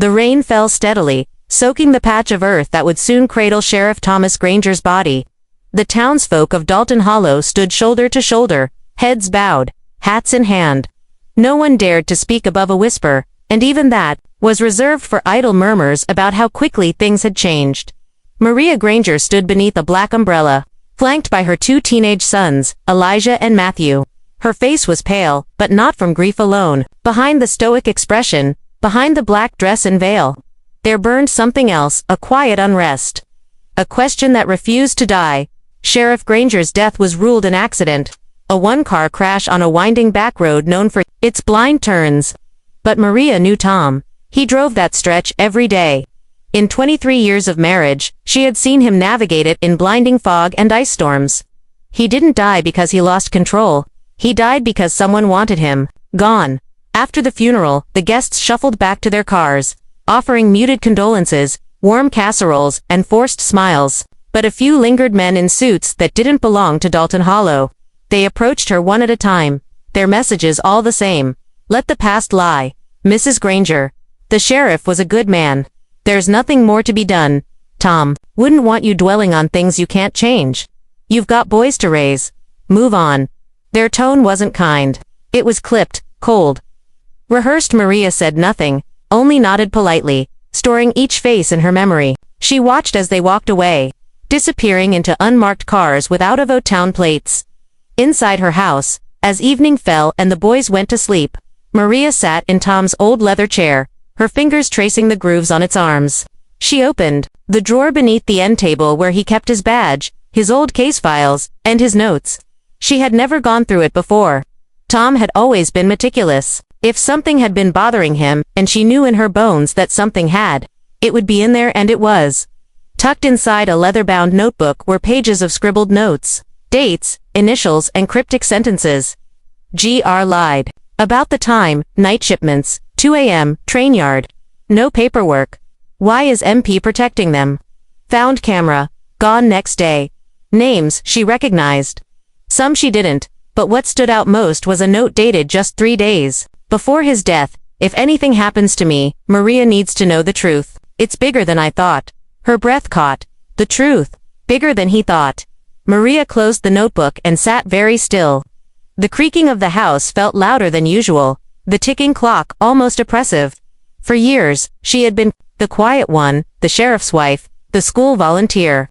The rain fell steadily, soaking the patch of earth that would soon cradle Sheriff Thomas Granger's body. The townsfolk of Dalton Hollow stood shoulder to shoulder, heads bowed, hats in hand. No one dared to speak above a whisper, and even that was reserved for idle murmurs about how quickly things had changed. Maria Granger stood beneath a black umbrella, flanked by her 2 teenage sons, Elijah and Matthew. Her face was pale, but not from grief alone. Behind the stoic expression, behind the black dress and veil, there burned something else, a quiet unrest. A question that refused to die. Sheriff Granger's death was ruled an accident, a one-car crash on a winding back road known for its blind turns. But Maria knew Tom. He drove that stretch every day. In 23 years of marriage, she had seen him navigate it in blinding fog and ice storms. He didn't die because he lost control. He died because someone wanted him gone. After the funeral, the guests shuffled back to their cars, offering muted condolences, warm casseroles, and forced smiles. But a few lingered men in suits that didn't belong to Dalton Hollow. They approached her one at a time, their messages all the same. Let the past lie. Mrs. Granger. The sheriff was a good man. There's nothing more to be done. Tom wouldn't want you dwelling on things you can't change. You've got boys to raise. Move on. Their tone wasn't kind. It was clipped, cold. Rehearsed. Maria said nothing, only nodded politely, storing each face in her memory. She watched as they walked away, disappearing into unmarked cars with out-of-town plates. Inside her house, as evening fell and the boys went to sleep, Maria sat in Tom's old leather chair, her fingers tracing the grooves on its arms. She opened the drawer beneath the end table where he kept his badge, his old case files, and his notes. She had never gone through it before. Tom had always been meticulous. If something had been bothering him, and she knew in her bones that something had, it would be in there, and it was. Tucked inside a leather-bound notebook were pages of scribbled notes, dates, initials, and cryptic sentences. Gr. lied. About the time, night shipments, 2 a.m., train yard. No paperwork. Why is MP protecting them? Found camera. Gone next day. Names she recognized. Some she didn't, but what stood out most was a note dated just 3 days before his death. If anything happens to me, Maria needs to know the truth. It's bigger than I thought. Her breath caught. The truth. Bigger than he thought. Maria closed the notebook and sat very still. The creaking of the house felt louder than usual, the ticking clock almost oppressive. For years, she had been the quiet one, the sheriff's wife, the school volunteer,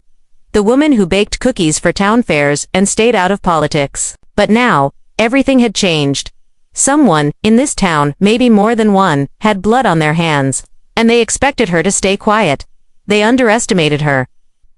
the woman who baked cookies for town fairs and stayed out of politics. But now, everything had changed. Someone, in this town, maybe more than one, had blood on their hands, and they expected her to stay quiet. They underestimated her.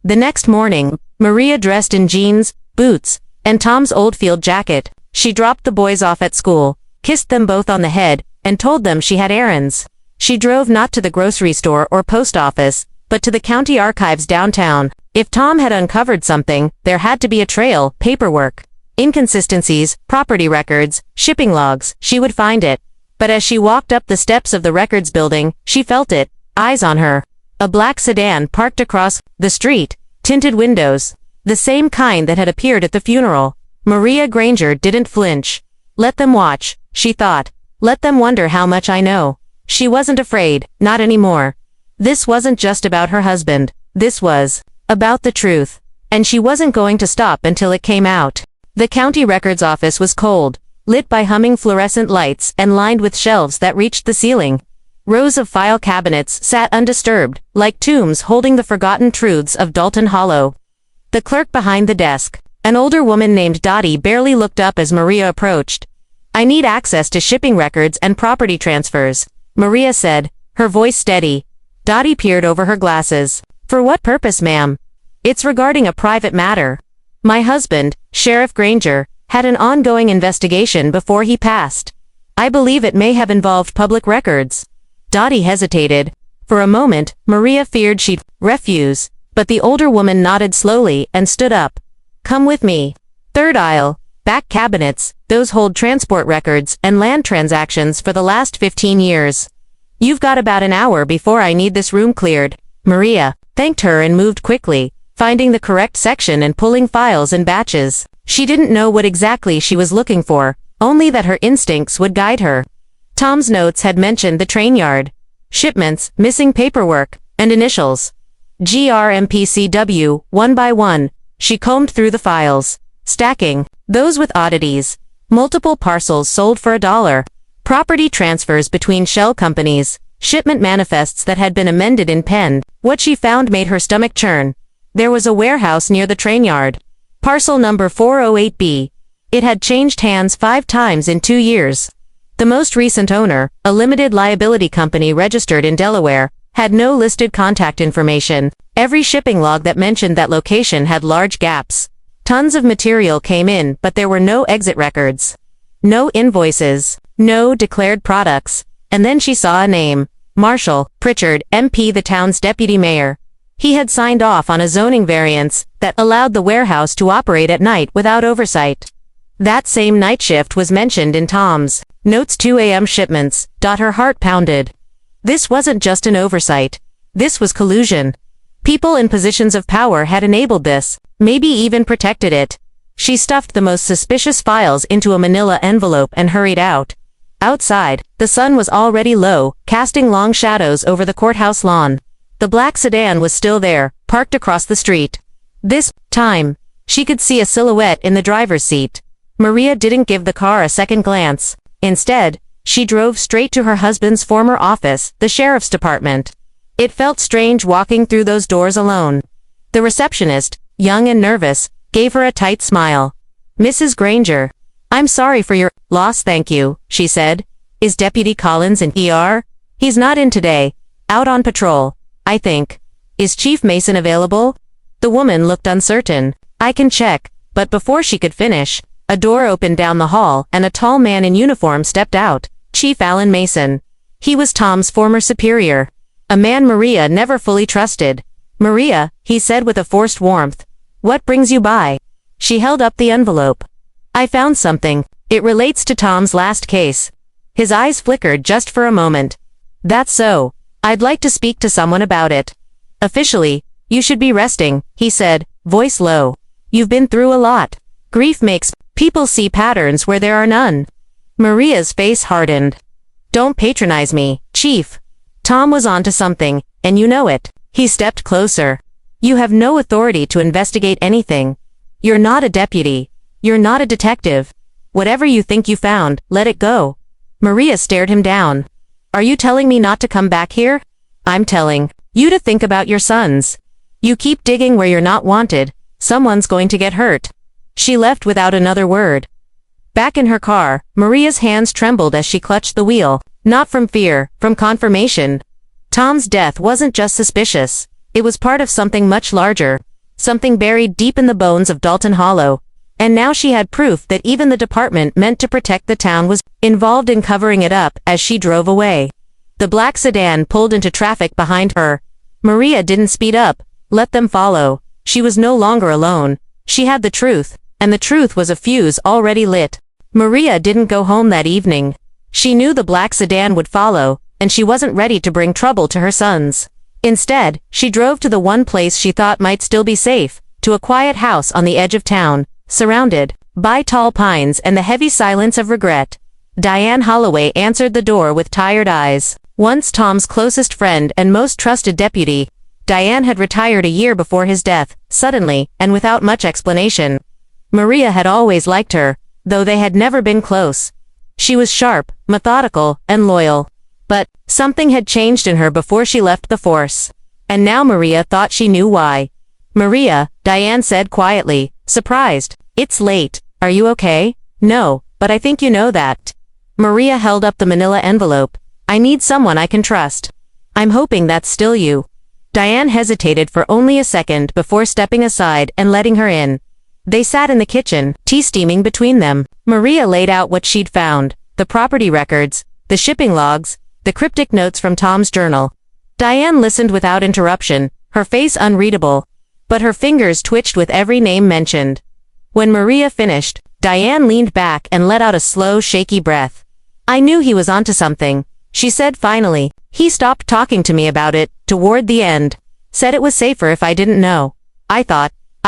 The next morning, Maria dressed in jeans, boots, and Tom's old field jacket. She dropped the boys off at school, kissed them both on the head, and told them she had errands. She drove not to the grocery store or post office, but to the county archives downtown. If Tom had uncovered something, there had to be a trail, paperwork, inconsistencies, property records, shipping logs. She would find it. But as she walked up the steps of the records building, she felt it, eyes on her. A black sedan parked across the street, tinted windows, the same kind that had appeared at the funeral. Maria Granger didn't flinch. Let them watch, she thought. Let them wonder how much I know. She wasn't afraid, not anymore. This wasn't just about her husband. This was about the truth. And she wasn't going to stop until it came out. The county records office was cold, lit by humming fluorescent lights and lined with shelves that reached the ceiling. Rows of file cabinets sat undisturbed, like tombs holding the forgotten truths of Dalton Hollow. The clerk behind the desk, an older woman named Dottie, barely looked up as Maria approached. I need access to shipping records and property transfers, Maria said, her voice steady. Dottie peered over her glasses. For what purpose, ma'am? It's regarding a private matter. My husband, Sheriff Granger, had an ongoing investigation before he passed. I believe it may have involved public records. Dottie hesitated. For a moment, Maria feared she'd refuse, but the older woman nodded slowly and stood up. Come with me. Third aisle, back cabinets, those hold transport records and land transactions for the last 15 years. You've got about an hour before I need this room cleared. Maria thanked her and moved quickly, finding the correct section and pulling files in batches. She didn't know what exactly she was looking for, only that her instincts would guide her. Tom's notes had mentioned the train yard. shipments, missing paperwork, and initials. GRMPCW, one by one, she combed through the files, stacking those with oddities. Multiple parcels sold for $1. Property transfers between shell companies, shipment manifests that had been amended in pen. What she found made her stomach churn. There was a warehouse near the train yard. Parcel number 408B. It had changed hands 5 times in 2 years. The most recent owner, a limited liability company registered in Delaware, had no listed contact information. Every shipping log that mentioned that location had large gaps. Tons of material came in, but there were no exit records. No invoices. No declared products. And then she saw a name. Marshall Pritchard, MP, the town's deputy mayor. He had signed off on a zoning variance that allowed the warehouse to operate at night without oversight. That same night shift was mentioned in Tom's notes. 2 a.m. shipments. Her heart pounded. This wasn't just an oversight. This was collusion. People in positions of power had enabled this, maybe even protected it. She stuffed the most suspicious files into a manila envelope and hurried out. Outside, the sun was already low, casting long shadows over the courthouse lawn. The black sedan was still there, parked across the street. This time, she could see a silhouette in the driver's seat. Maria didn't give the car a second glance. Instead, she drove straight to her husband's former office, the sheriff's department. It felt strange walking through those doors alone. The receptionist, young and nervous, gave her a tight smile. "Mrs. Granger. I'm sorry for your loss, thank you," she said. "Is Deputy Collins in ER? He's not in today. Out on patrol, I think. Is Chief Mason available?" The woman looked uncertain. "I can check," but before she could finish, a door opened down the hall and a tall man in uniform stepped out. Chief Alan Mason. He was Tom's former superior. A man Maria never fully trusted. "Maria," he said with a forced warmth. "What brings you by?" She held up the envelope. "I found something. It relates to Tom's last case." His eyes flickered just for a moment. "That's so. I'd like to speak to someone about it." "Officially, you should be resting," he said, voice low. "You've been through a lot. Grief makes people see patterns where there are none." Maria's face hardened. "Don't patronize me, Chief. Tom was onto something, and you know it." He stepped closer. "You have no authority to investigate anything. You're not a deputy. You're not a detective. Whatever you think you found, let it go." Maria stared him down. "Are you telling me not to come back here?" "I'm telling you to think about your sons. You keep digging where you're not wanted, someone's going to get hurt." She left without another word. Back in her car, Maria's hands trembled as she clutched the wheel. Not from fear, from confirmation. Tom's death wasn't just suspicious. It was part of something much larger. Something buried deep in the bones of Dalton Hollow. And now she had proof that even the department meant to protect the town was involved in covering it up. As she drove away, the black sedan pulled into traffic behind her. Maria didn't speed up, let them follow. She was no longer alone. She had the truth, and the truth was a fuse already lit. Maria didn't go home that evening. She knew the black sedan would follow, and she wasn't ready to bring trouble to her sons. Instead, she drove to the one place she thought might still be safe, to a quiet house on the edge of town, surrounded by tall pines and the heavy silence of regret. Diane Holloway answered the door with tired eyes. Once Tom's closest friend and most trusted deputy, Diane had retired a year before his death, suddenly, and without much explanation. Maria had always liked her, though they had never been close. She was sharp, methodical, and loyal. But something had changed in her before she left the force. And now Maria thought she knew why. "Maria," Diane said quietly, surprised. "It's late. Are you okay?" "No, but I think you know that." Maria held up the manila envelope. "I need someone I can trust. I'm hoping that's still you." Diane hesitated for only a second before stepping aside and letting her in. They sat in the kitchen, tea steaming between them. Maria laid out what she'd found: the property records, the shipping logs, the cryptic notes from Tom's journal. Diane listened without interruption, her face unreadable, but her fingers twitched with every name mentioned. When Maria finished, Diane leaned back and let out a slow, shaky breath. "I knew he was onto something," she said finally. "He stopped talking to me about it, toward the end. Said it was safer if I didn't know. I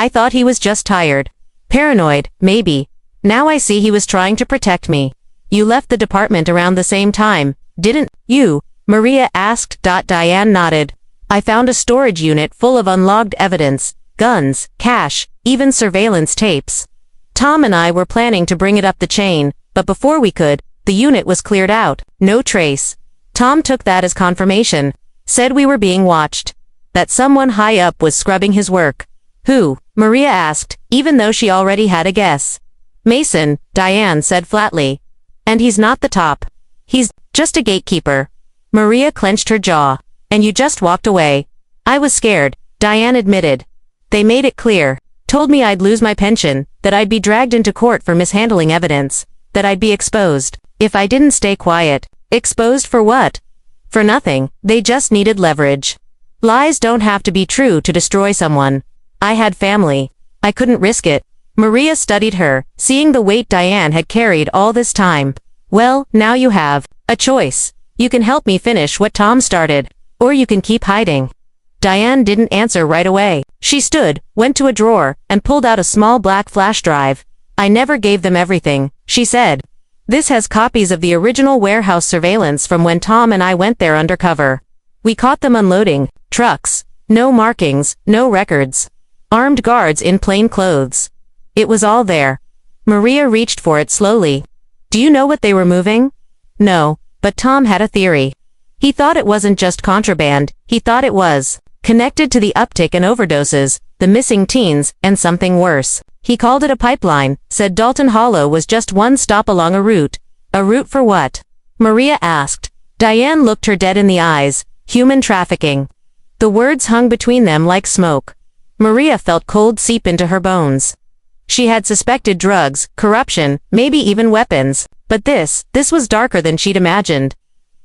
thought he was just tired. Paranoid, maybe. Now I see he was trying to protect me." "You left the department around the same time, didn't you?" Maria asked. Diane nodded. I found a storage unit full of unlogged evidence, guns, cash, even surveillance tapes. Tom and I were planning to bring it up the chain, but before we could, the unit was cleared out, no trace. Tom took that as confirmation, said we were being watched, that someone high up was scrubbing his work. Who? Maria asked, even though she already had a guess. Mason, Diane said flatly. And he's not the top. He's just a gatekeeper. Maria clenched her jaw. And you just walked away. I was scared, Diane admitted. They made it clear, told me I'd lose my pension, that I'd be dragged into court for mishandling evidence, that I'd be exposed, if I didn't stay quiet. Exposed for what? For nothing, they just needed leverage. Lies don't have to be true to destroy someone. I had family. I couldn't risk it. Maria studied her, seeing the weight Diane had carried all this time. Well, now you have a choice. You can help me finish what Tom started, or you can keep hiding. Diane didn't answer right away. She stood, went to a drawer, and pulled out a small black flash drive. I never gave them everything, she said. This has copies of the original warehouse surveillance from when Tom and I went there undercover. We caught them unloading trucks. No markings, no records. Armed guards in plain clothes. It was all there. Maria reached for it slowly. Do you know what they were moving? No, but Tom had a theory. He thought it wasn't just contraband, he thought it was connected to the uptick in overdoses, the missing teens, and something worse. He called it a pipeline, said Dalton Hollow was just one stop along a route. A route for what? Maria asked. Diane looked her dead in the eyes. Human trafficking. The words hung between them like smoke. Maria felt cold seep into her bones. She had suspected drugs, corruption, maybe even weapons, but this was darker than she'd imagined.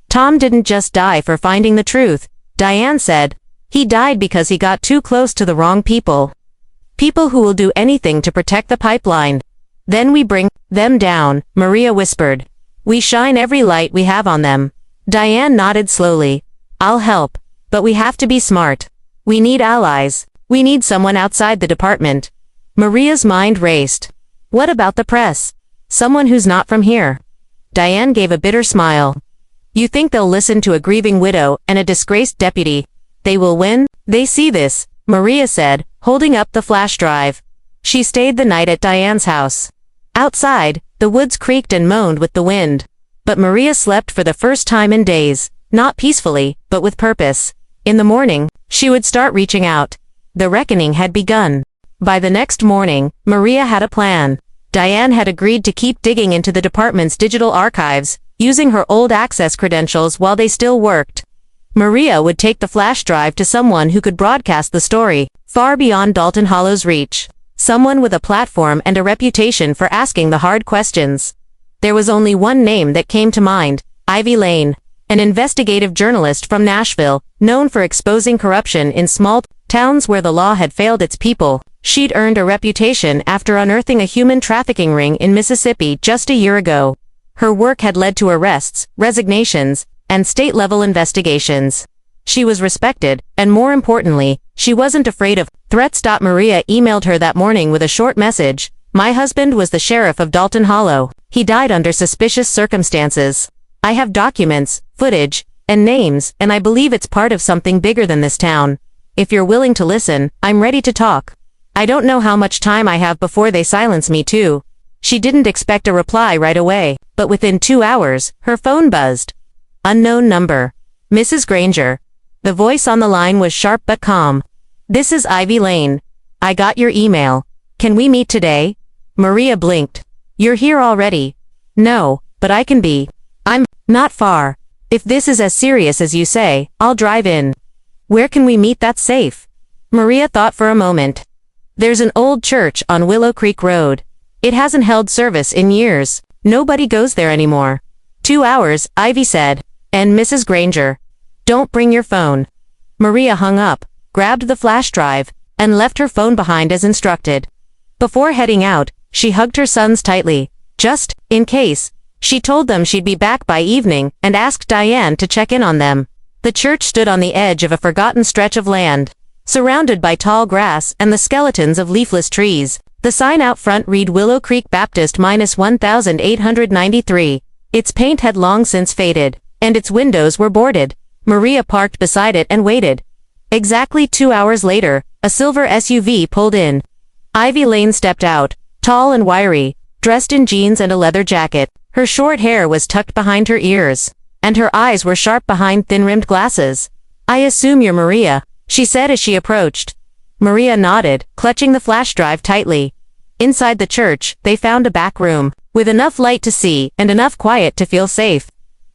Tom didn't just die for finding the truth, Diane said. He died because he got too close to the wrong people. People who will do anything to protect the pipeline. Then we bring them down, Maria whispered. We shine every light we have on them. Diane nodded slowly. I'll help, but we have to be smart. We need allies. We need someone outside the department. Maria's mind raced. What about the press? Someone who's not from here. Diane gave a bitter smile. You think they'll listen to a grieving widow and a disgraced deputy? They will win? They see this, Maria said, holding up the flash drive. She stayed the night at Diane's house. Outside, the woods creaked and moaned with the wind. But Maria slept for the first time in days, not peacefully, but with purpose. In the morning, she would start reaching out. The reckoning had begun. By the next morning, Maria had a plan. Diane had agreed to keep digging into the department's digital archives, using her old access credentials while they still worked. Maria would take the flash drive to someone who could broadcast the story, far beyond Dalton Hollow's reach. Someone with a platform and a reputation for asking the hard questions. There was only one name that came to mind, Ivy Lane, an investigative journalist from Nashville, known for exposing corruption in small towns where the law had failed its people. She'd earned a reputation after unearthing a human trafficking ring in Mississippi just a year ago. Her work had led to arrests, resignations, and state-level investigations. She was respected, and more importantly, she wasn't afraid of threats. Maria emailed her that morning with a short message. My husband was the sheriff of Dalton Hollow. He died under suspicious circumstances. I have documents, footage, and names, and I believe it's part of something bigger than this town. If you're willing to listen, I'm ready to talk. I don't know how much time I have before they silence me too. She didn't expect a reply right away, but within 2 hours, her phone buzzed. Unknown number. Mrs. Granger. The voice on the line was sharp but calm. This is Ivy Lane. I got your email. Can we meet today? Maria blinked. You're here already. No, but I can be. I'm not far. If this is as serious as you say, I'll drive in. Where can we meet that's safe? Maria thought for a moment. There's an old church on Willow Creek Road. It hasn't held service in years. Nobody goes there anymore. 2 hours, Ivy said. And Mrs. Granger. Don't bring your phone. Maria hung up, grabbed the flash drive, and left her phone behind as instructed. Before heading out, she hugged her sons tightly. Just in case. She told them she'd be back by evening and asked Diane to check in on them. The church stood on the edge of a forgotten stretch of land, surrounded by tall grass and the skeletons of leafless trees. The sign out front read Willow Creek Baptist -1893. Its paint had long since faded, and its windows were boarded. Maria parked beside it and waited. Exactly 2 hours later, a silver SUV pulled in. Ivy Lane stepped out, tall and wiry, dressed in jeans and a leather jacket. Her short hair was tucked behind her ears, and her eyes were sharp behind thin-rimmed glasses. "I assume you're Maria," she said as she approached. Maria nodded, clutching the flash drive tightly. Inside the church, they found a back room, with enough light to see and enough quiet to feel safe.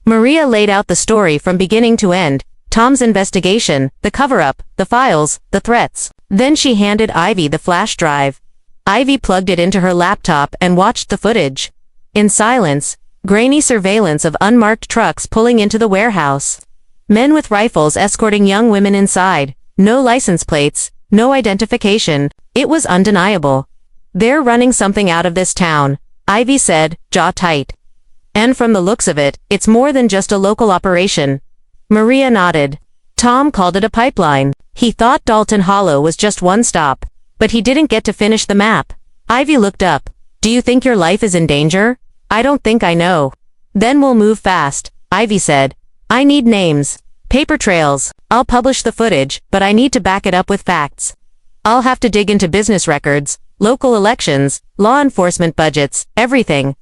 Maria laid out the story from beginning to end, Tom's investigation, the cover-up, the files, the threats. Then she handed Ivy the flash drive. Ivy plugged it into her laptop and watched the footage. In silence, grainy surveillance of unmarked trucks pulling into the warehouse. Men with rifles escorting young women inside. No license plates, no identification. It was undeniable. "They're running something out of this town," Ivy said, jaw tight. "And from the looks of it, it's more than just a local operation." Maria nodded. Tom called it a pipeline. He thought Dalton Hollow was just one stop, but he didn't get to finish the map. Ivy looked up. "Do you think your life is in danger?" "I don't think I know." "Then we'll move fast," Ivy said. "I need names, paper trails. I'll publish the footage, but I need to back it up with facts. I'll have to dig into business records, local elections, law enforcement budgets, everything."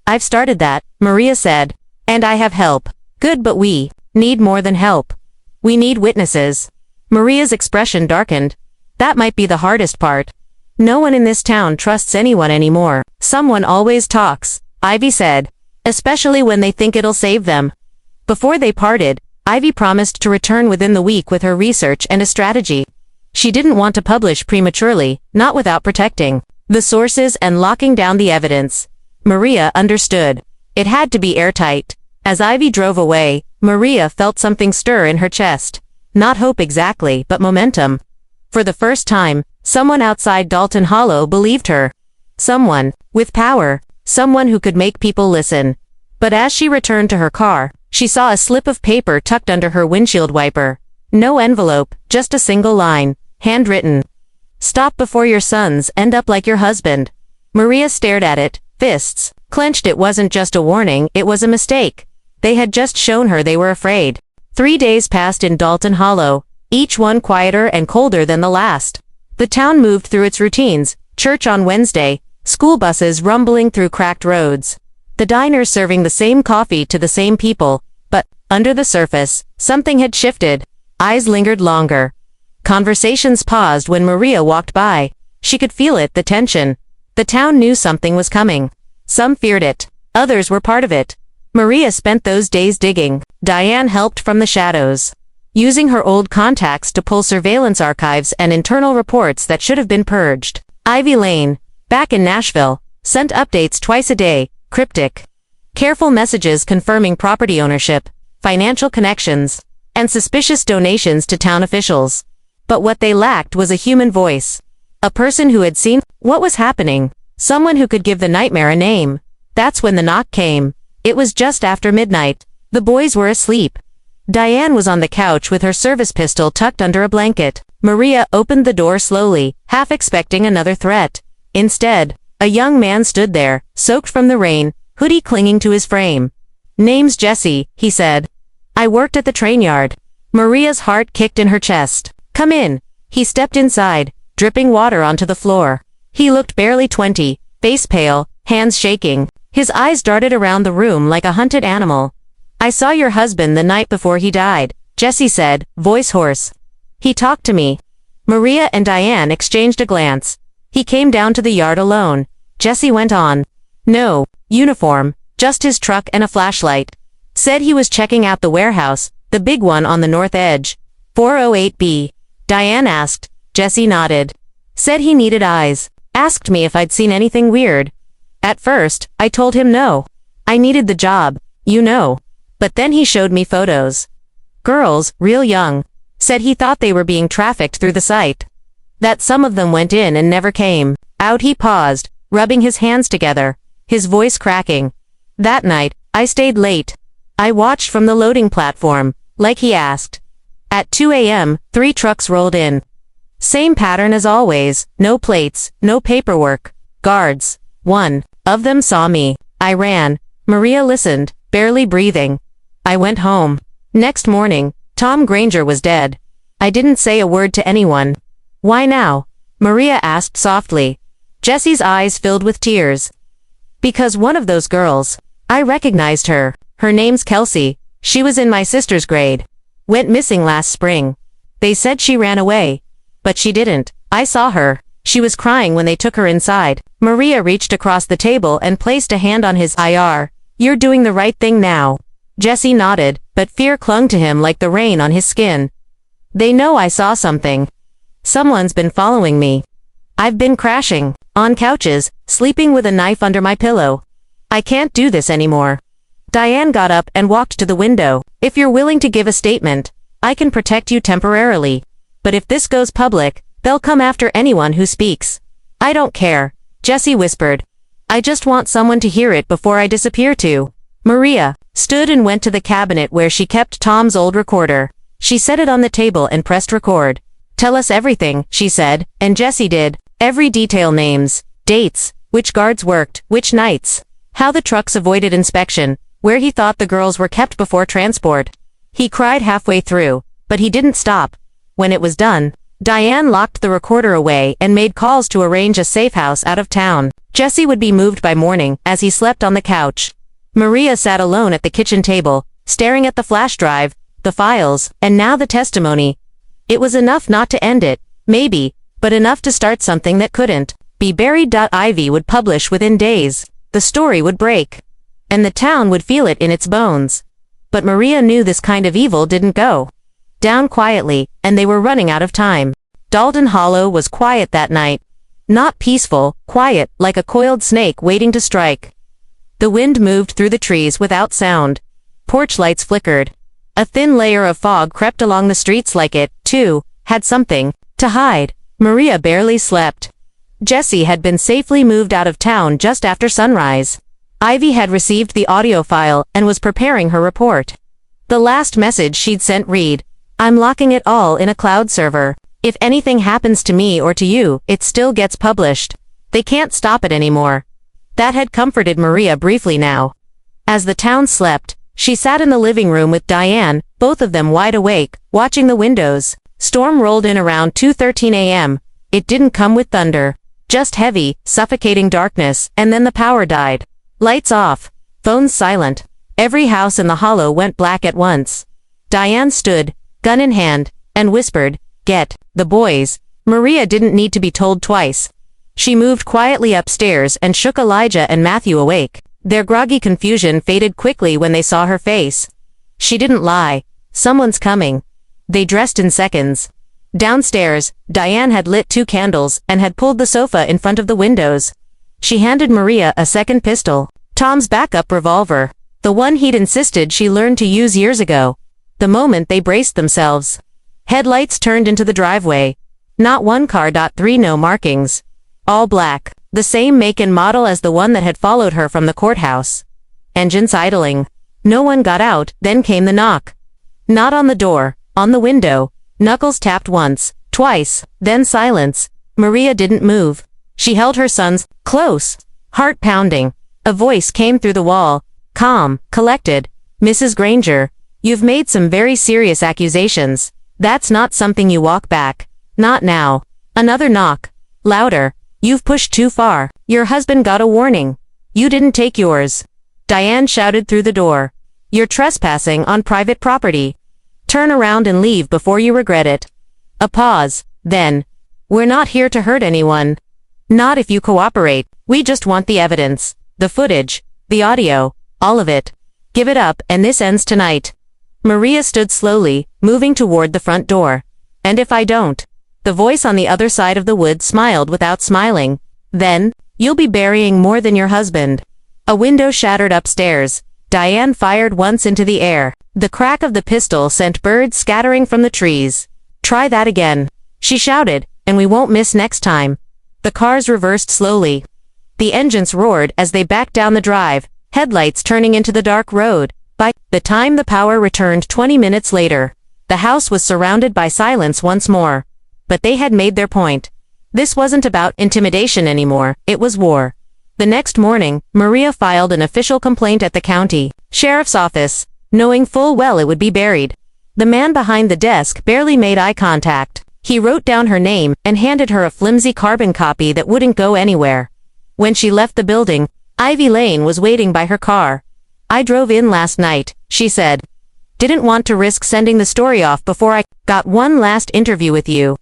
"I've started that," Maria said. "And I have help." "Good, but we need more than help. We need witnesses." Maria's expression darkened. "That might be the hardest part. No one in this town trusts anyone anymore." "Someone always talks," Ivy said. "Especially when they think it'll save them." Before they parted, Ivy promised to return within the week with her research and a strategy. She didn't want to publish prematurely, not without protecting the sources and locking down the evidence. Maria understood. It had to be airtight. As Ivy drove away, Maria felt something stir in her chest. Not hope exactly, but momentum. For the first time, someone outside Dalton Hollow believed her. Someone with power. Someone who could make people listen. But as she returned to her car, she saw a slip of paper tucked under her windshield wiper. No envelope, just a single line, handwritten. "Stop before your sons end up like your husband." Maria stared at it, fists clenched. It wasn't just a warning, it was a mistake. They had just shown her they were afraid. 3 days passed in Dalton Hollow, each one quieter and colder than the last. The town moved through its routines, church on Wednesday, school buses rumbling through cracked roads. The diners serving the same coffee to the same people, but, under the surface, something had shifted. Eyes lingered longer. Conversations paused when Maria walked by. She could feel it, the tension. The town knew something was coming. Some feared it. Others were part of it. Maria spent those days digging. Diane helped from the shadows, using her old contacts to pull surveillance archives and internal reports that should have been purged. Ivy Lane, back in Nashville, sent updates twice a day, cryptic. Careful messages confirming property ownership, financial connections, and suspicious donations to town officials. But what they lacked was a human voice. A person who had seen what was happening. Someone who could give the nightmare a name. That's when the knock came. It was just after midnight. The boys were asleep. Diane was on the couch with her service pistol tucked under a blanket. Maria opened the door slowly, half expecting another threat. Instead, a young man stood there, soaked from the rain, hoodie clinging to his frame. "Name's Jesse," he said. "I worked at the train yard." Maria's heart kicked in her chest. "Come in." He stepped inside, dripping water onto the floor. He looked barely 20, face pale, hands shaking. His eyes darted around the room like a hunted animal. "I saw your husband the night before he died," Jesse said, voice hoarse. "He talked to me." Maria and Diane exchanged a glance. "He came down to the yard alone," Jesse went on. "No uniform, just his truck and a flashlight. Said he was checking out the warehouse, the big one on the north edge." 408B. Diane asked. Jesse nodded. "Said he needed eyes. Asked me if I'd seen anything weird. At first, I told him no. I needed the job, you know. But then he showed me photos. Girls, real young. Said he thought they were being trafficked through the site. That some of them went in and never came out." He paused, rubbing his hands together, his voice cracking. "That night, I stayed late. I watched from the loading platform, like he asked. At 2 a.m., 3 trucks rolled in. Same pattern as always, no plates, no paperwork. Guards. One of them saw me. I ran." Maria listened, barely breathing. I went home. Next morning, Tom Granger was dead. I didn't say a word to anyone. Why now? Maria asked softly. Jesse's eyes filled with tears. Because one of those girls, I recognized her. Her name's Kelsey. She was in my sister's grade. Went missing last spring. They said she ran away. But she didn't. I saw her. She was crying when they took her inside. Maria reached across the table and placed a hand on his IR. You're doing the right thing now. Jesse nodded, but fear clung to him like the rain on his skin. They know I saw something. Someone's been following me. I've been crashing, on couches, sleeping with a knife under my pillow. I can't do this anymore. Diane got up and walked to the window. If you're willing to give a statement, I can protect you temporarily. But if this goes public, they'll come after anyone who speaks. I don't care, Jesse whispered. I just want someone to hear it before I disappear too. Maria stood and went to the cabinet where she kept Tom's old recorder. She set it on the table and pressed record. Tell us everything, she said, and Jesse did. Every detail, names, dates, which guards worked, which nights, how the trucks avoided inspection, where he thought the girls were kept before transport. He cried halfway through, but he didn't stop. When it was done, Diane locked the recorder away and made calls to arrange a safe house out of town. Jesse would be moved by morning as he slept on the couch. Maria sat alone at the kitchen table, staring at the flash drive, the files, and now the testimony. It was enough not to end it, maybe, but enough to start something that couldn't be buried. Ivy would publish within days. The story would break. And the town would feel it in its bones. But Maria knew this kind of evil didn't go down quietly, and they were running out of time. Dalton Hollow was quiet that night. Not peaceful, quiet, like a coiled snake waiting to strike. The wind moved through the trees without sound. Porch lights flickered. A thin layer of fog crept along the streets like it, too, had something to hide. Maria barely slept. Jesse had been safely moved out of town just after sunrise. Ivy had received the audio file and was preparing her report. The last message she'd sent read, I'm locking it all in a cloud server. If anything happens to me or to you, it still gets published. They can't stop it anymore. That had comforted Maria briefly now. As the town slept, she sat in the living room with Diane, both of them wide awake, watching the windows. Storm rolled in around 2:13 a.m. It didn't come with thunder. Just heavy, suffocating darkness, and then the power died. Lights off. Phones silent. Every house in the hollow went black at once. Diane stood, gun in hand, and whispered, Get the boys. Maria didn't need to be told twice. She moved quietly upstairs and shook Elijah and Matthew awake. Their groggy confusion faded quickly when they saw her face. She didn't lie. Someone's coming. They dressed in seconds. Downstairs, Diane had lit 2 candles and had pulled the sofa in front of the windows. She handed Maria a second pistol, Tom's backup revolver, the one he'd insisted she learned to use years ago. The moment they braced themselves, headlights turned into the driveway. Not one car. 3 no markings. All black, the same make and model as the one that had followed her from the courthouse. Engines idling. No one got out. Then came the knock. Not on the door, on the window. Knuckles tapped once, twice, then silence. Maria didn't move. She held her sons close, heart pounding. A voice came through the wall, calm, collected. Mrs. Granger, you've made some very serious accusations. That's not something you walk back. Not now. Another knock. Louder. You've pushed too far. Your husband got a warning. You didn't take yours. Diane shouted through the door. You're trespassing on private property. Turn around and leave before you regret it. A pause. Then, we're not here to hurt anyone. Not if you cooperate. We just want the evidence. The footage. The audio. All of it. Give it up and this ends tonight. Maria stood slowly, moving toward the front door. And if I don't? The voice on the other side of the wood smiled without smiling. Then, you'll be burying more than your husband. A window shattered upstairs. Diane fired once into the air. The crack of the pistol sent birds scattering from the trees. Try that again, she shouted, and we won't miss next time. The cars reversed slowly. The engines roared as they backed down the drive, headlights turning into the dark road. By the time the power returned 20 minutes later, the house was surrounded by silence once more. But they had made their point. This wasn't about intimidation anymore, it was war. The next morning, Maria filed an official complaint at the county sheriff's office. knowing full well it would be buried. The man behind the desk barely made eye contact. He wrote down her name and handed her a flimsy carbon copy that wouldn't go anywhere. When she left the building, Ivy Lane was waiting by her car. "I drove in last night," she said. "Didn't want to risk sending the story off before I got one last interview with you."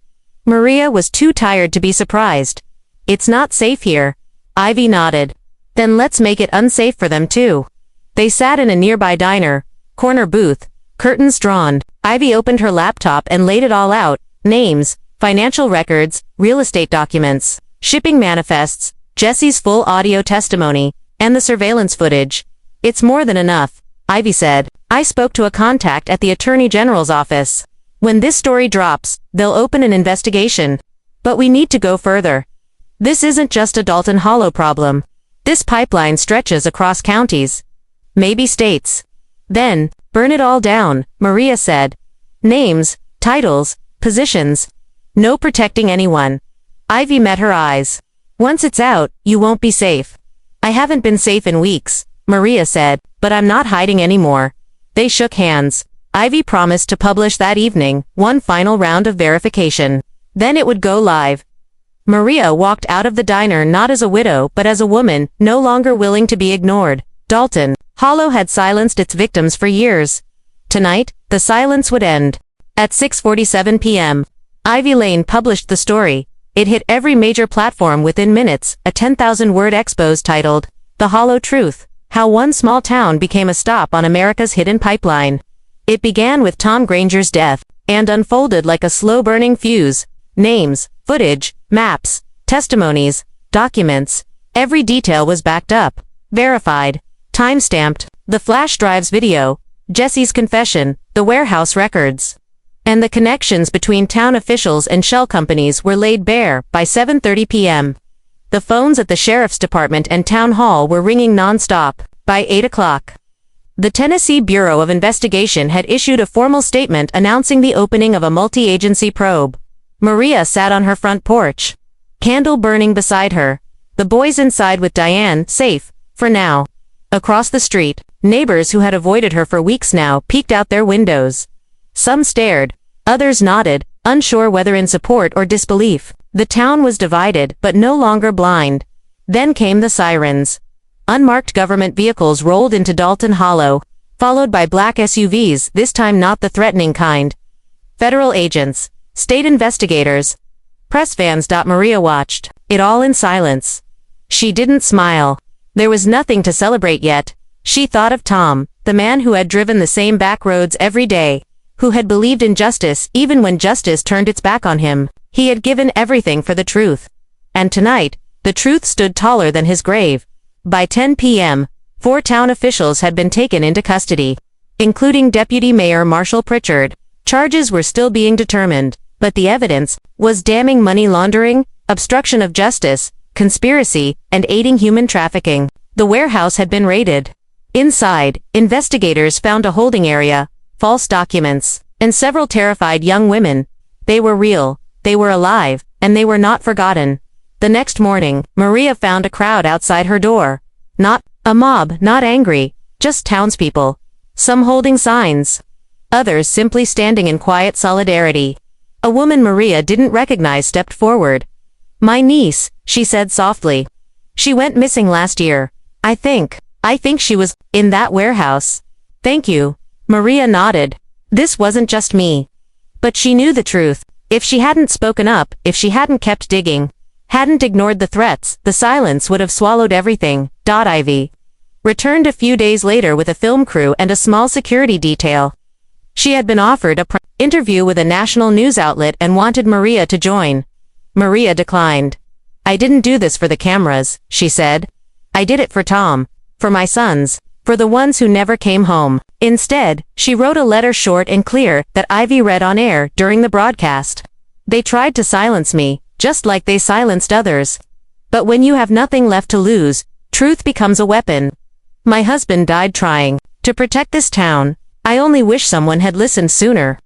Maria was too tired to be surprised. "It's not safe here." Ivy nodded. "Then let's make it unsafe for them too." They sat in a nearby diner, corner booth, curtains drawn. Ivy opened her laptop and laid it all out: names, financial records, real estate documents, shipping manifests, Jesse's full audio testimony, and the surveillance footage. "It's more than enough," Ivy said. "I spoke to a contact at the Attorney General's office. When this story drops, they'll open an investigation. But we need to go further. This isn't just a Dalton Hollow problem. This pipeline stretches across counties, maybe states. Then, burn it all down," Maria said. "Names, titles, positions. No protecting anyone." Ivy met her eyes. "Once it's out, you won't be safe." "I haven't been safe in weeks," Maria said, "but I'm not hiding anymore." They shook hands. Ivy promised to publish that evening, one final round of verification. Then it would go live. Maria walked out of the diner not as a widow but as a woman, no longer willing to be ignored. Dalton Hollow had silenced its victims for years. Tonight, the silence would end. At 6:47 p.m., Ivy Lane published the story. It hit every major platform within minutes, a 10,000-word expose titled, "The Hollow Truth: How One Small Town Became a Stop on America's Hidden Pipeline." It began with Tom Granger's death, and unfolded like a slow-burning fuse. Names, footage, maps, testimonies, documents. Every detail was backed up, verified, time-stamped. The flash drives video, Jesse's confession, the warehouse records. And the connections between town officials and shell companies were laid bare. By 7:30 p.m. The phones at the sheriff's department and town hall were ringing non-stop. By 8 o'clock, the Tennessee Bureau of Investigation had issued a formal statement announcing the opening of a multi-agency probe. Maria sat on her front porch, candle burning beside her. The boys inside with Diane, safe, for now. Across the street, neighbors who had avoided her for weeks now peeked out their windows. Some stared, others nodded, unsure whether in support or disbelief. The town was divided, but no longer blind. Then came the sirens. Unmarked government vehicles rolled into Dalton Hollow, followed by black SUVs, this time not the threatening kind. Federal agents, state investigators, press vans. Maria watched it all in silence. She didn't smile. There was nothing to celebrate yet. She thought of Tom, the man who had driven the same back roads every day, who had believed in justice even when justice turned its back on him. He had given everything for the truth. And tonight, the truth stood taller than his grave. By 10 p.m., 4 town officials had been taken into custody, including Deputy Mayor Marshall Pritchard. Charges were still being determined, but the evidence was damning: money laundering, obstruction of justice, conspiracy, and aiding human trafficking. The warehouse had been raided. Inside, investigators found a holding area, false documents, and several terrified young women. They were real, they were alive, and they were not forgotten. The next morning, Maria found a crowd outside her door. Not a mob, not angry, just townspeople. Some holding signs, others simply standing in quiet solidarity. A woman Maria didn't recognize stepped forward. "My niece," she said softly. "She went missing last year. I think she was in that warehouse." "Thank you." Maria nodded. This wasn't just me. But she knew the truth. If she hadn't spoken up, if she hadn't kept digging, hadn't ignored the threats, the silence would have swallowed everything. Ivy returned a few days later with a film crew and a small security detail. She had been offered a interview with a national news outlet and wanted Maria to join. Maria declined. "I didn't do this for the cameras," she said. "I did it for Tom, for my sons, for the ones who never came home." Instead, she wrote a letter, short and clear, that Ivy read on air during the broadcast. "They tried to silence me, just like they silenced others. But when you have nothing left to lose, truth becomes a weapon. My husband died trying to protect this town. I only wish someone had listened sooner.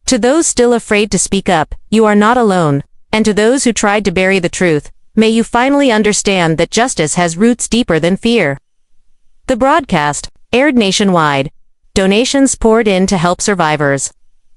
To those still afraid to speak up, you are not alone. And to those who tried to bury the truth, may you finally understand that justice has roots deeper than fear." The broadcast aired nationwide. Donations poured in to help survivors.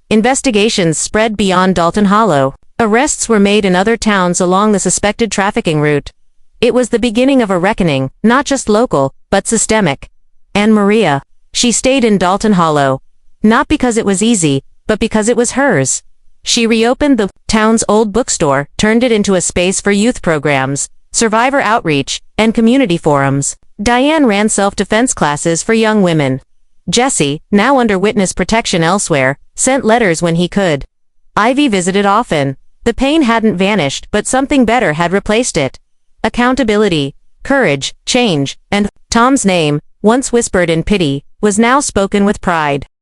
Investigations spread beyond Dalton Hollow. Arrests were made in other towns along the suspected trafficking route. It was the beginning of a reckoning, not just local, but systemic. And Maria. She stayed in Dalton Hollow. Not because it was easy, but because it was hers. She reopened the town's old bookstore, turned it into a space for youth programs, survivor outreach, and community forums. Diane ran self-defense classes for young women. Jesse, now under witness protection elsewhere, sent letters when he could. Ivy visited often. The pain hadn't vanished, but something better had replaced it. Accountability, courage, change, and Tom's name, once whispered in pity, was now spoken with pride.